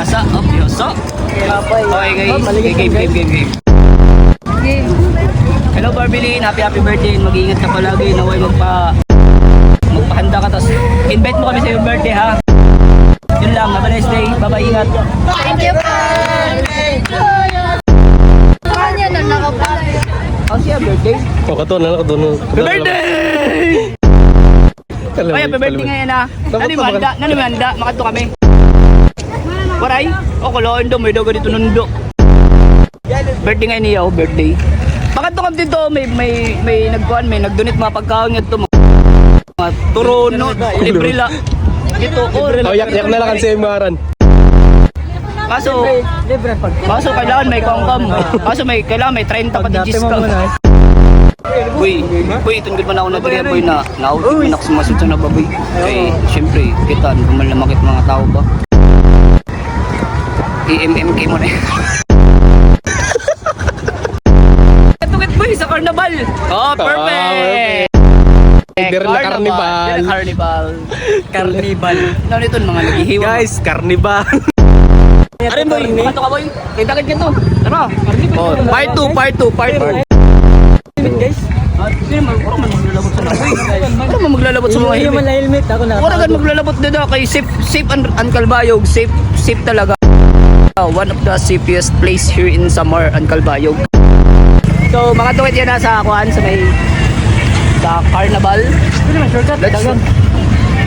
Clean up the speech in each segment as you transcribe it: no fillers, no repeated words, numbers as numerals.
Asa, yoso. Okay, game. Hello Barbilin, happy birthday. Mag-iingat ka palagi, naway magpahanda ka, tapos invite mo kami sa iyong birthday ha. Yun lang, have a nice day, bye-bye, ingat. Thank you po. Kanya na nakapal. Oh, siya birthday. Kato na. Birthday! Ay, happy birthday ngayon ha. Nanimanda, makato kami. Waray, kuloon do, may daw ganito nundo. Birthday ngayon niya, birthday. Makato kami dito, may nagkuhan, may nagdonate mga pagkaon nga ito. Mga turono, libre la. Dito, yak na lang kasi yung maran. Kaso kailangan may kongkam. Kaso kailangan may 30 pa digis ka. Boy, itong good man ako na diriya boy na na-out na sumasud sa nababoy. Kaya syempre, kita gumal na makit mga tao ba. IMMK mo na. Tukit boy sa carnival. Oh, perfect. Lider na carnival. Ano nito mga naghihiwa. Guys, carnival. Arin boy, makato ka boy. Kita ka to. Tara, part 2. Guys. Hindi man maglalabot sa naboy. Ano man maglalabot sa mga helmet? Wala gan maglalabot dito kay safe and Calbayog. Safe talaga. One of the safest place here in Samar and Calbayog. So makatuwid yan sa kuan sa carnival. Hindi man shortcut.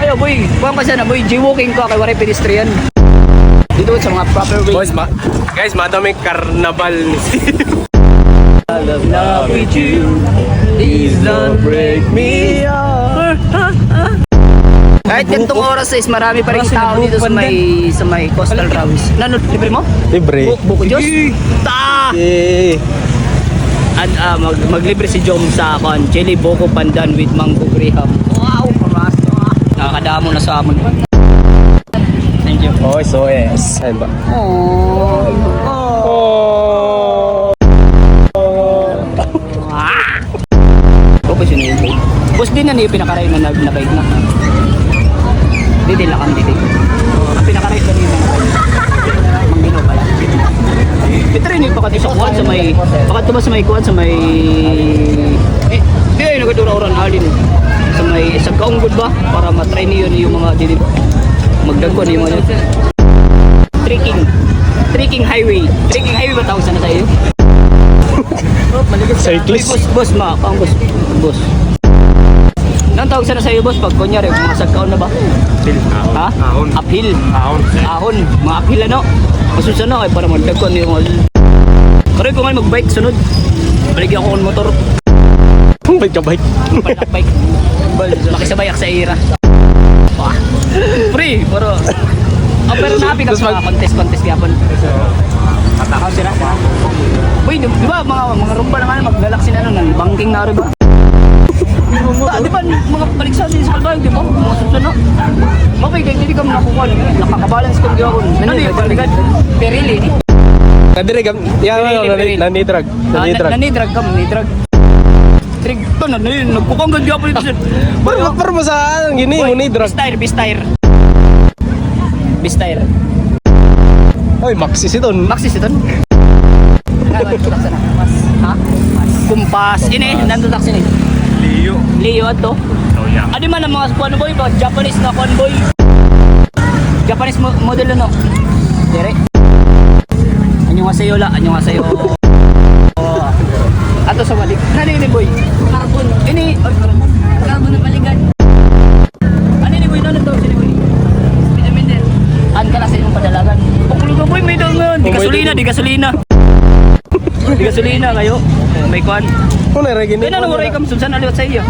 Ayo boy, kuan kasi na boy, jaywalking ko kay waray pedestrian. Dito sa mga proper way. Boys, guys, madami carnival. Love with you. Please don't break me up. Kahit gantong oras is marami pa rin tao dito sa may coastal routes. Nano, libre mo? Libre. Buko Diyos? Ta! At maglibre si Jom sa chili Boko Pandan with mango graham. Wow! Pamasto ah! Nakakadamo na sa amon. Thank you. Oh, so yes. Ayun ba? Boss yun yun. Boss din na niyo pinakaray na nagbaig na. Dito lang kami dito. Ang pinakaray na niyo Manggino pala. Dito rin yung pakati sa kuwan sa may pakati ba sa may kuwan sa may di ay nagadura-uran halin sa may sa kaunggod ba para matry niyo yung mga dito magdagwan yung mga trekking highway ba tawag sana sa iyo? Cyclist. Boss. Nang tawag sana sa iyo boss pag kunyari mga sagkaon na ba? Ha? Uphill. Ahon. Mga uphill ano? Masusunod na ay para magdagwan yung mga kaya kung nga mag-bike sunod baligyan ako ng motor. Bike. Bike. Makisabayak sa ira. Free pero pero napi ka sa contest yapon. Patakaw sila. Uy, di ba mga rumba naman maglalaksin ng banking na rin ba? Di ba mga paligsasin sa Calbayog, di ba? Mga susunod. Okay, kaya hindi ka nakukuha. Nakakabalance kung di ako. Ano yung paligad? Perili. Nanidrag. Nanidrag. Trig to na nagkukanggad ka pa dito sir. Pero mo sa gini mo ni drug. Bistair. Oy, Maxis ito. Mas. Kumpas. Ini nandun taxi ni. Leo ato. Adi man ang mga kuan boy ba Japanese na kuan boy. Japanese model ano. Dire. Anyo nga sayo. Ato sa balik. Ano ini boy? Carbon. Ini carbon na paligan. Ano ini boy? Ano to sini boy? Pinaminder. An ka na sa imong padalagan. Pagkulo boy may daw ngayon. Di gasolina. Di gasolina kayo. May kuan. Ano ra gini? Ano oray kam sunsan aliwat sa iyo?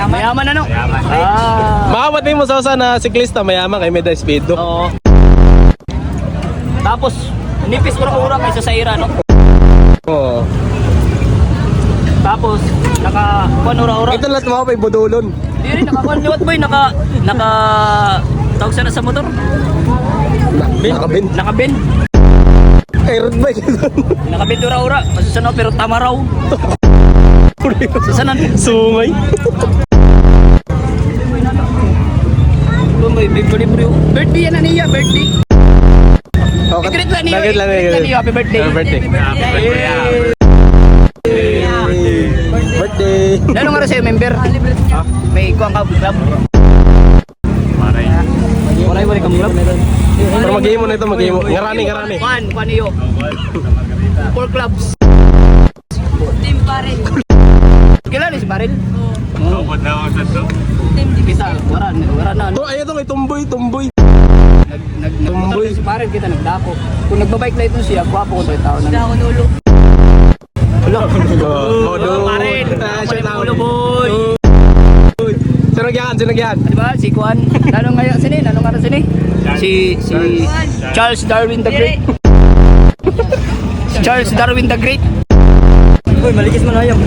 Mayaman ano? Maawat din mo sa na siklista mayaman kay may speed do. Oo. Tapos nipis ura kaysa sa ira no? Oo. Tapos kuan ura. Ito lahat mo pa ibudulon. Di rin nakakuan liwat boy naka tawag sana sa motor. Nakabend. Ay, road bike. Nakabend ura. Masusunod pero tama raw. Susanan. Sungay. boy, libre. Birthday yan na niya, birthday. Oh, Secret lang niyo. Secret lang Secret niyo. Happy birthday. Happy birthday. Birthday. Lalo nga rin sa'yo, member. May kuwang ka club. Waray kang club. Pero mag-game mo na ito, mag-game mo. Ngarani. Kuan niyo. 4 clubs. Team Baril. Kailan si Baril? Kapag na ako sa to. Team Kita, wala na. To, ayun to, kay Tumboy. Nagmotor si Baril, kita nagdako. Kung nagbabike na ito siya, gwapo ko to yung tao na. Dahon ulo. Wala. Modo. Baril. Shout out. Ulo, boy. Sinagyan. Diba? Si Kuan. Lalo nga sini? Si Charles Darwin the Great. Charles Darwin the Great. Uy, malikis mo na yan.